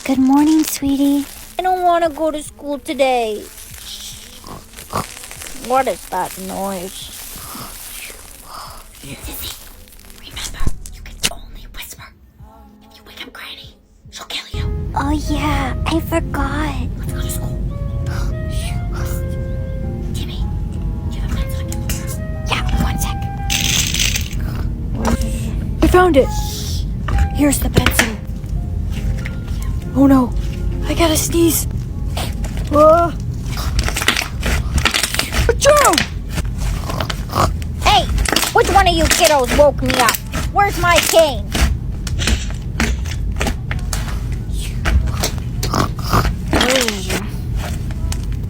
Good morning, sweetie. I don't want to go to school today. What is that noise? Sissy, remember, you can only whisper. If you wake up Granny, she'll kill you. Oh, yeah, I forgot. Let's go to school. Timmy, do you have a pencil I can look? Yeah, 1 sec. I found it. Here's the pencil. Oh no, I gotta sneeze. Achoo! Hey, which one of you kiddos woke me up? Where's my cane?